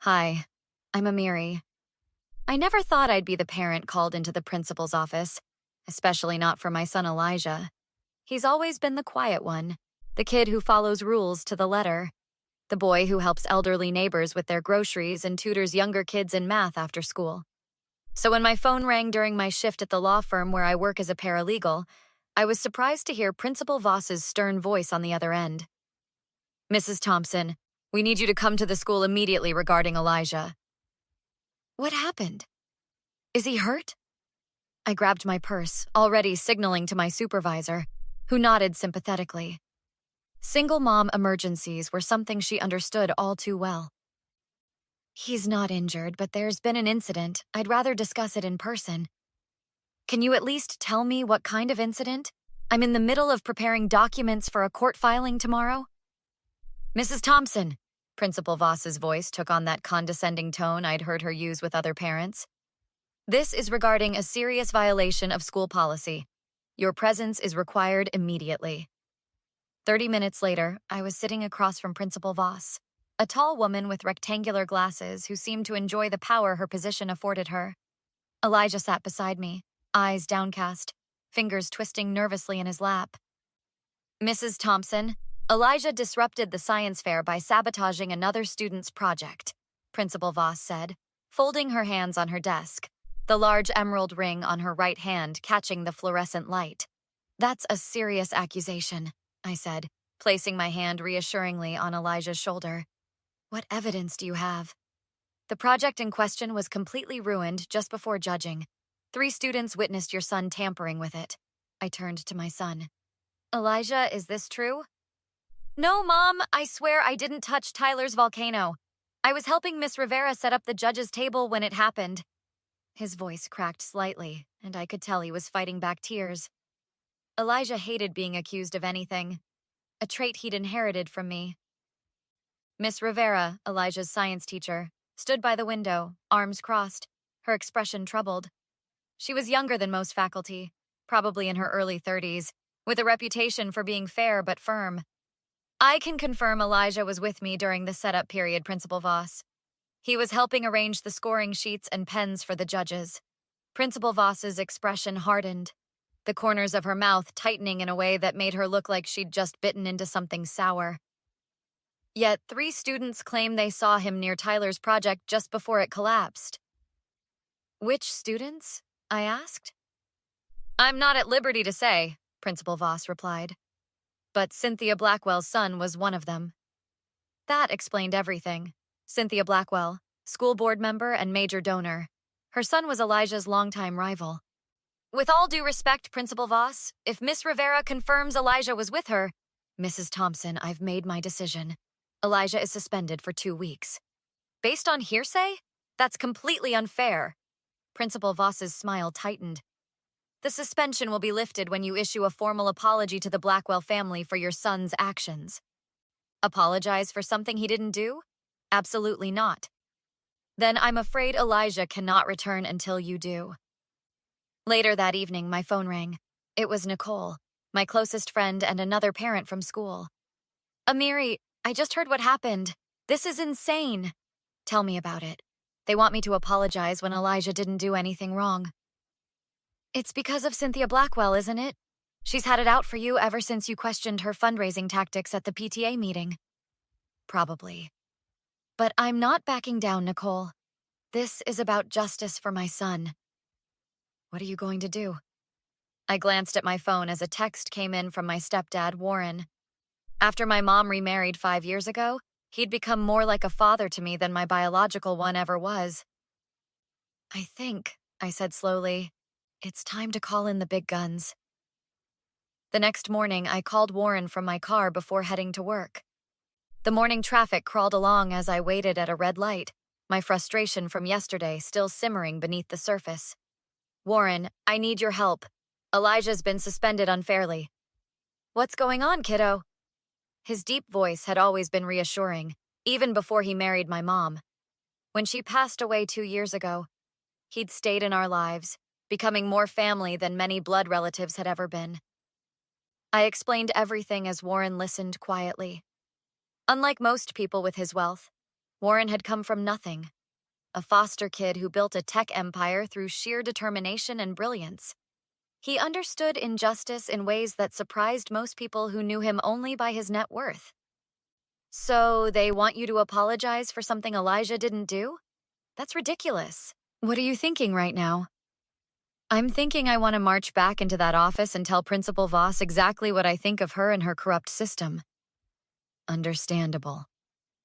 Hi, I'm Amiri. I never thought I'd be the parent called into the principal's office, especially not for my son Elijah. He's always been the quiet one, the kid who follows rules to the letter, the boy who helps elderly neighbors with their groceries and tutors younger kids in math after school. So when my phone rang during my shift at the law firm where I work as a paralegal, I was surprised to hear Principal Voss's stern voice on the other end. "Mrs. Thompson, we need you to come to the school immediately regarding Elijah." What happened? Is he hurt? I grabbed my purse, already signaling to my supervisor, who nodded sympathetically. Single mom emergencies were something she understood all too well. "He's not injured, but there's been an incident. I'd rather discuss it in person." "Can you at least tell me what kind of incident? I'm in the middle of preparing documents for a court filing tomorrow." "Mrs. Thompson," Principal Voss's voice took on that condescending tone I'd heard her use with other parents. "This is regarding a serious violation of school policy. Your presence is required immediately." 30 minutes later, I was sitting across from Principal Voss, a tall woman with rectangular glasses who seemed to enjoy the power her position afforded her. Elijah sat beside me, eyes downcast, fingers twisting nervously in his lap. "Mrs. Thompson, Elijah disrupted the science fair by sabotaging another student's project," Principal Voss said, folding her hands on her desk, the large emerald ring on her right hand catching the fluorescent light. "That's a serious accusation," I said, placing my hand reassuringly on Elijah's shoulder. "What evidence do you have?" "The project in question was completely ruined just before judging. 3 students witnessed your son tampering with it." I turned to my son. "Elijah, is this true?" "No, Mom, I swear I didn't touch Tyler's volcano. I was helping Miss Rivera set up the judge's table when it happened." His voice cracked slightly, and I could tell he was fighting back tears. Elijah hated being accused of anything, a trait he'd inherited from me. Miss Rivera, Elijah's science teacher, stood by the window, arms crossed, her expression troubled. She was younger than most faculty, probably in her early 30s, with a reputation for being fair but firm. "I can confirm Elijah was with me during the setup period, Principal Voss. He was helping arrange the scoring sheets and pens for the judges." Principal Voss's expression hardened, the corners of her mouth tightening in a way that made her look like she'd just bitten into something sour. "Yet 3 students claim they saw him near Tyler's project just before it collapsed." "Which students?" I asked. "I'm not at liberty to say," Principal Voss replied. "But Cynthia Blackwell's son was one of them." That explained everything. Cynthia Blackwell, school board member and major donor. Her son was Elijah's longtime rival. "With all due respect, Principal Voss, if Miss Rivera confirms Elijah was with her—" "Mrs. Thompson, I've made my decision. Elijah is suspended for 2 weeks." "Based on hearsay? That's completely unfair." Principal Voss's smile tightened. "The suspension will be lifted when you issue a formal apology to the Blackwell family for your son's actions." "Apologize for something he didn't do? Absolutely not." "Then I'm afraid Elijah cannot return until you do." Later that evening, my phone rang. It was Nicole, my closest friend and another parent from school. "Amiri, I just heard what happened. This is insane." "Tell me about it. They want me to apologize when Elijah didn't do anything wrong." "It's because of Cynthia Blackwell, isn't it? She's had it out for you ever since you questioned her fundraising tactics at the PTA meeting." "Probably. But I'm not backing down, Nicole. This is about justice for my son." "What are you going to do?" I glanced at my phone as a text came in from my stepdad, Warren. After my mom remarried 5 years ago, he'd become more like a father to me than my biological one ever was. "I think," I said slowly, "it's time to call in the big guns." The next morning, I called Warren from my car before heading to work. The morning traffic crawled along as I waited at a red light, my frustration from yesterday still simmering beneath the surface. "Warren, I need your help. Elijah's been suspended unfairly." "What's going on, kiddo?" His deep voice had always been reassuring, even before he married my mom. When she passed away 2 years ago, he'd stayed in our lives, becoming more family than many blood relatives had ever been. I explained everything as Warren listened quietly. Unlike most people with his wealth, Warren had come from nothing, a foster kid who built a tech empire through sheer determination and brilliance. He understood injustice in ways that surprised most people who knew him only by his net worth. So they want you to apologize for something Elijah didn't do? That's ridiculous. What are you thinking right now? I'm thinking I want to march back into that office and tell Principal Voss exactly what I think of her and her corrupt system. Understandable,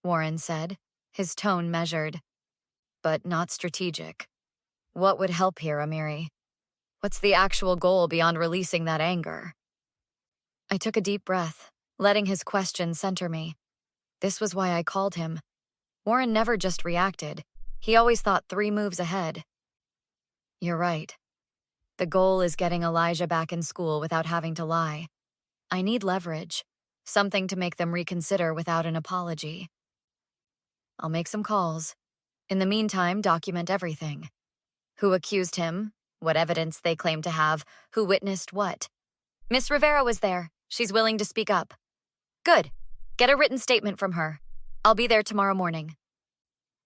Warren said, his tone measured, but not strategic. What would help here, Amiri? What's the actual goal beyond releasing that anger? I took a deep breath, letting his question center me. This was why I called him. Warren never just reacted. He always thought 3 moves ahead. You're right. The goal is getting Elijah back in school without having to lie. I need leverage, something to make them reconsider without an apology. I'll make some calls. In the meantime, document everything. Who accused him, what evidence they claim to have, who witnessed what. Miss Rivera was there. She's willing to speak up. Good. Get a written statement from her. I'll be there tomorrow morning.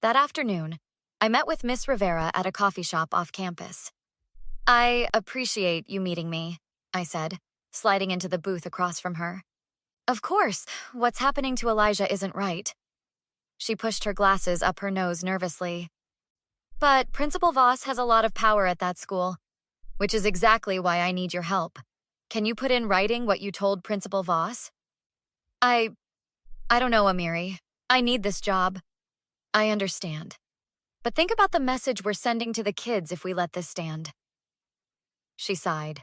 That afternoon, I met with Miss Rivera at a coffee shop off campus. I appreciate you meeting me, I said, sliding into the booth across from her. Of course, what's happening to Elijah isn't right. She pushed her glasses up her nose nervously. But Principal Voss has a lot of power at that school, which is exactly why I need your help. Can you put in writing what you told Principal Voss? I don't know, Amiri. I need this job. I understand. But think about the message we're sending to the kids if we let this stand. She sighed.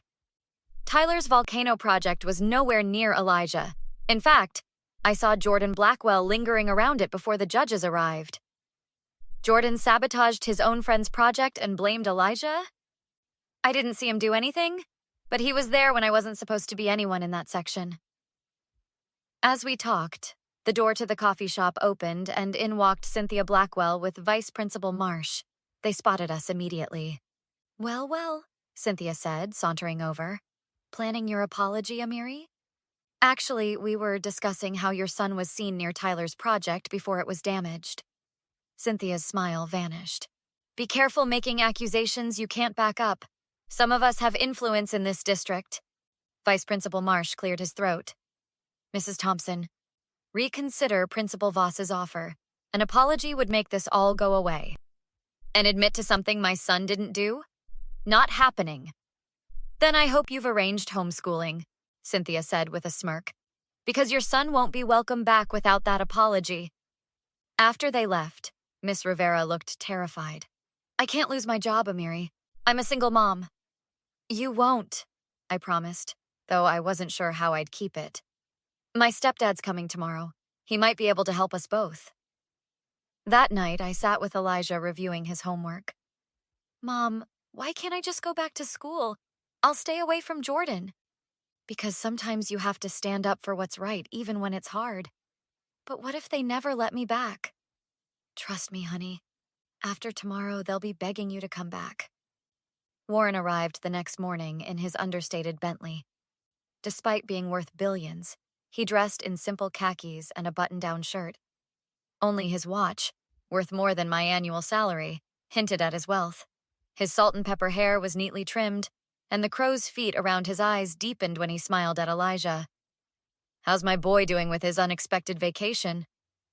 Tyler's volcano project was nowhere near Elijah. In fact, I saw Jordan Blackwell lingering around it before the judges arrived. Jordan sabotaged his own friend's project and blamed Elijah? I didn't see him do anything, but he was there when I wasn't supposed to be anyone in that section. As we talked, the door to the coffee shop opened and in walked Cynthia Blackwell with Vice Principal Marsh. They spotted us immediately. Well, Cynthia said, sauntering over. Planning your apology, Amiri? Actually, we were discussing how your son was seen near Tyler's project before it was damaged. Cynthia's smile vanished. Be careful making accusations you can't back up. Some of us have influence in this district. Vice Principal Marsh cleared his throat. Mrs. Thompson, reconsider Principal Voss's offer. An apology would make this all go away. And admit to something my son didn't do? Not happening. Then I hope you've arranged homeschooling, Cynthia said with a smirk, because your son won't be welcome back without that apology. After they left, Miss Rivera looked terrified. I can't lose my job, Amiri. I'm a single mom. You won't, I promised, though I wasn't sure how I'd keep it. My stepdad's coming tomorrow. He might be able to help us both. That night, I sat with Elijah reviewing his homework. Mom, why can't I just go back to school? I'll stay away from Jordan. Because sometimes you have to stand up for what's right, even when it's hard. But what if they never let me back? Trust me, honey. After tomorrow, they'll be begging you to come back. Warren arrived the next morning in his understated Bentley. Despite being worth billions, he dressed in simple khakis and a button-down shirt. Only his watch, worth more than my annual salary, hinted at his wealth. His salt and pepper hair was neatly trimmed, and the crow's feet around his eyes deepened when he smiled at Elijah. How's my boy doing with his unexpected vacation?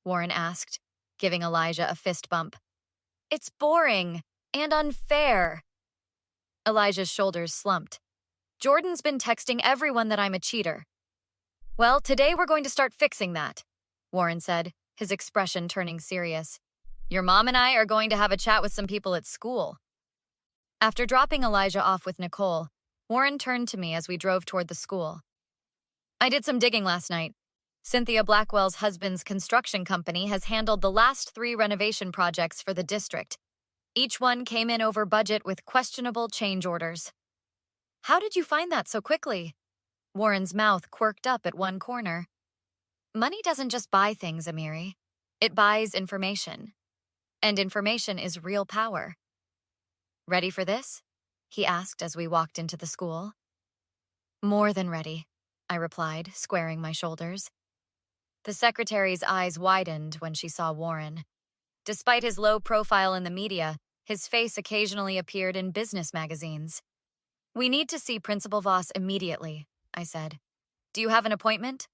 Warren asked, giving Elijah a fist bump. It's boring and unfair. Elijah's shoulders slumped. Jordan's been texting everyone that I'm a cheater. Well, today we're going to start fixing that, Warren said, his expression turning serious. Your mom and I are going to have a chat with some people at school. After dropping Elijah off with Nicole, Warren turned to me as we drove toward the school. I did some digging last night. Cynthia Blackwell's husband's construction company has handled the last 3 renovation projects for the district. Each one came in over budget with questionable change orders. How did you find that so quickly? Warren's mouth quirked up at one corner. Money doesn't just buy things, Amiri. It buys information. And information is real power. Ready for this? He asked as we walked into the school. More than ready, I replied, squaring my shoulders. The secretary's eyes widened when she saw Warren. Despite his low profile in the media, his face occasionally appeared in business magazines. "We need to see Principal Voss immediately," I said. "Do you have an appointment?"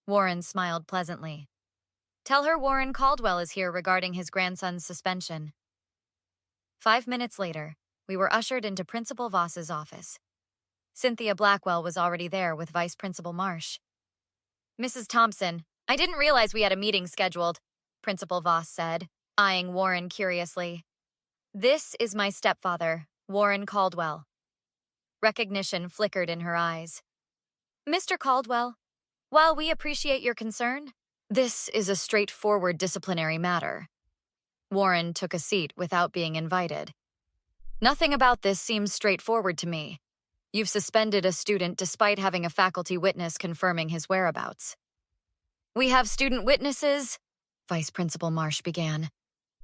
Warren smiled pleasantly. "Tell her Warren Caldwell is here regarding his grandson's suspension." 5 minutes later, we were ushered into Principal Voss's office. Cynthia Blackwell was already there with Vice Principal Marsh. "Mrs. Thompson, I didn't realize we had a meeting scheduled," Principal Voss said, eyeing Warren curiously. "This is my stepfather, Warren Caldwell." Recognition flickered in her eyes. "Mr. Caldwell, while we appreciate your concern, this is a straightforward disciplinary matter." Warren took a seat without being invited. "Nothing about this seems straightforward to me. You've suspended a student despite having a faculty witness confirming his whereabouts." "We have student witnesses," Vice Principal Marsh began.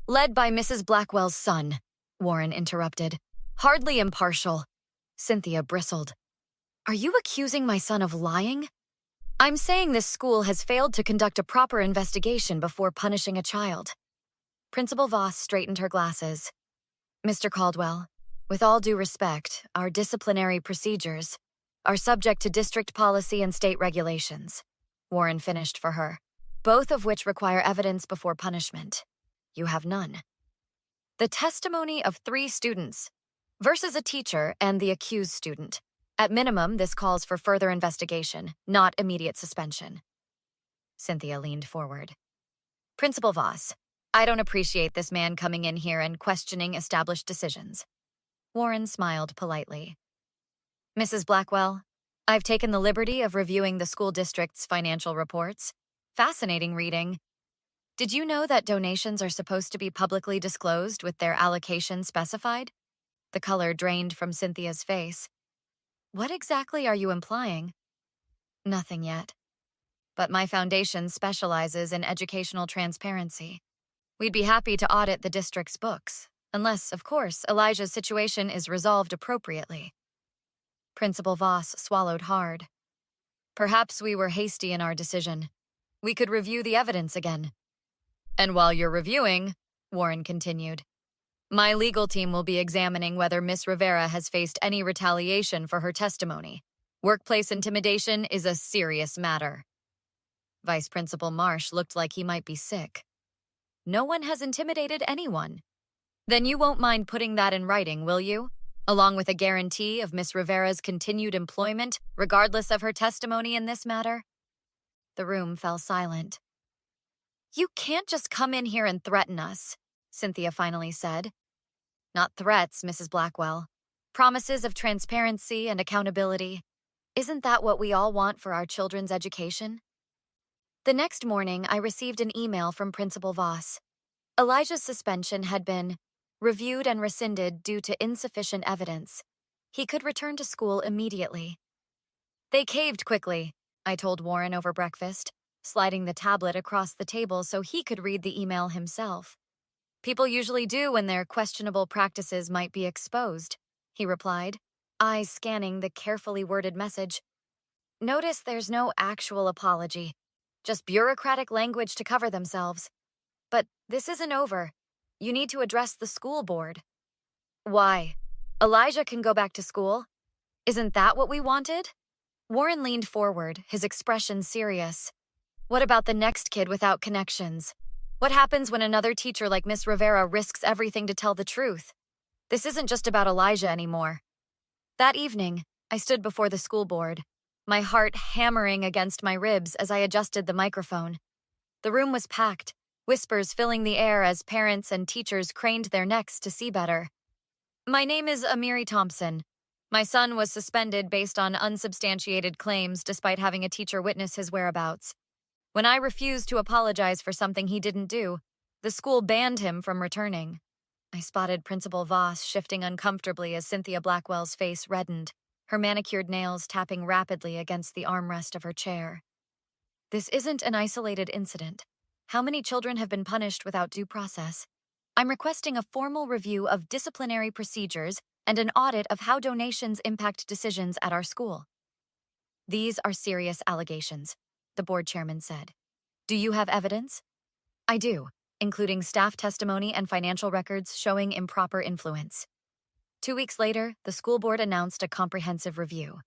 "Led by Mrs. Blackwell's son," Warren interrupted. "Hardly impartial." Cynthia bristled. "Are you accusing my son of lying?" "I'm saying this school has failed to conduct a proper investigation before punishing a child." Principal Voss straightened her glasses. "Mr. Caldwell, with all due respect, our disciplinary procedures are subject to district policy and state regulations," Warren finished for her, "both of which require evidence before punishment. You have none. The testimony of 3 students versus a teacher and the accused student. At minimum, this calls for further investigation, not immediate suspension." Cynthia leaned forward. "Principal Voss, I don't appreciate this man coming in here and questioning established decisions." Warren smiled politely. "Mrs. Blackwell, I've taken the liberty of reviewing the school district's financial reports. Fascinating reading. Did you know that donations are supposed to be publicly disclosed with their allocation specified?" The color drained from Cynthia's face. "What exactly are you implying?" "Nothing yet. But my foundation specializes in educational transparency. We'd be happy to audit the district's books, unless, of course, Elijah's situation is resolved appropriately." Principal Voss swallowed hard. "Perhaps we were hasty in our decision. We could review the evidence again." "And while you're reviewing," Warren continued, "my legal team will be examining whether Miss Rivera has faced any retaliation for her testimony. Workplace intimidation is a serious matter." Vice Principal Marsh looked like he might be sick. "No one has intimidated anyone." "Then you won't mind putting that in writing, will you? Along with a guarantee of Miss Rivera's continued employment, regardless of her testimony in this matter?" The room fell silent. "You can't just come in here and threaten us," Cynthia finally said. "Not threats, Mrs. Blackwell. Promises of transparency and accountability. Isn't that what we all want for our children's education?" The next morning, I received an email from Principal Voss. Elijah's suspension had been reviewed and rescinded due to insufficient evidence. He could return to school immediately. "They caved quickly," I told Warren over breakfast, sliding the tablet across the table so he could read the email himself. "People usually do when their questionable practices might be exposed," he replied, eyes scanning the carefully worded message. "Notice there's no actual apology, just bureaucratic language to cover themselves. But this isn't over. You need to address the school board." "Why? Elijah can go back to school. Isn't that what we wanted?" Warren leaned forward, his expression serious. "What about the next kid without connections? What happens when another teacher like Miss Rivera risks everything to tell the truth? This isn't just about Elijah anymore." That evening, I stood before the school board, my heart hammering against my ribs as I adjusted the microphone. The room was packed, whispers filling the air as parents and teachers craned their necks to see better. "My name is Amiri Thompson. My son was suspended based on unsubstantiated claims despite having a teacher witness his whereabouts. When I refused to apologize for something he didn't do, the school banned him from returning." I spotted Principal Voss shifting uncomfortably as Cynthia Blackwell's face reddened, her manicured nails tapping rapidly against the armrest of her chair. "This isn't an isolated incident. How many children have been punished without due process? I'm requesting a formal review of disciplinary procedures and an audit of how donations impact decisions at our school." "These are serious allegations," the board chairman said. "Do you have evidence?" "I do. including staff testimony and financial records showing improper influence. 2 weeks later, the school board announced a comprehensive review.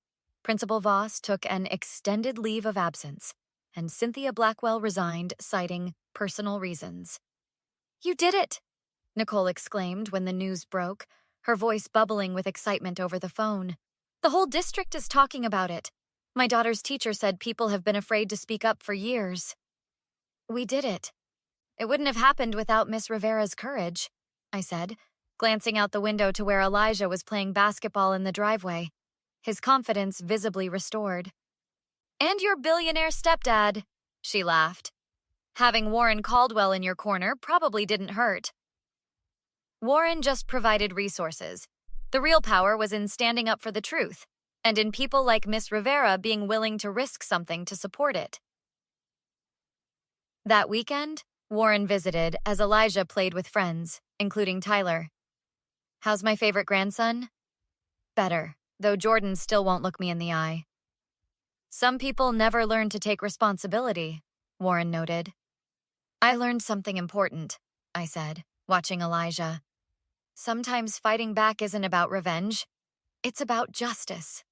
Principal Voss took an extended leave of absence, and Cynthia Blackwell resigned, citing personal reasons. "You did it!" Nicole exclaimed when the news broke, her voice bubbling with excitement over the phone. "The whole district is talking about it. My daughter's teacher said people have been afraid to speak up for years." "We did it. It wouldn't have happened without Miss Rivera's courage," I said, glancing out the window to where Elijah was playing basketball in the driveway, his confidence visibly restored. "And your billionaire stepdad," she laughed. "Having Warren Caldwell in your corner probably didn't hurt." Warren just provided resources. The real power was in standing up for the truth, and in people like Miss Rivera being willing to risk something to support it. That weekend, Warren visited as Elijah played with friends, including Tyler. "How's my favorite grandson?" "Better, though Jordan still won't look me in the eye." "Some people never learn to take responsibility," Warren noted. "I learned something important," I said, watching Elijah. "Sometimes fighting back isn't about revenge. It's about justice."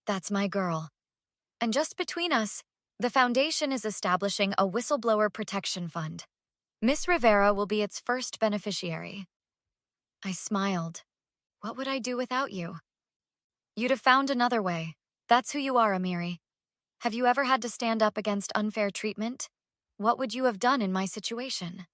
"That's my girl." And just between us, the foundation is establishing a whistleblower protection fund. Miss Rivera will be its first beneficiary. I smiled. "What would I do without you?" "You'd have found another way. That's who you are, Amiri. Have you ever had to stand up against unfair treatment? What would you have done in my situation?"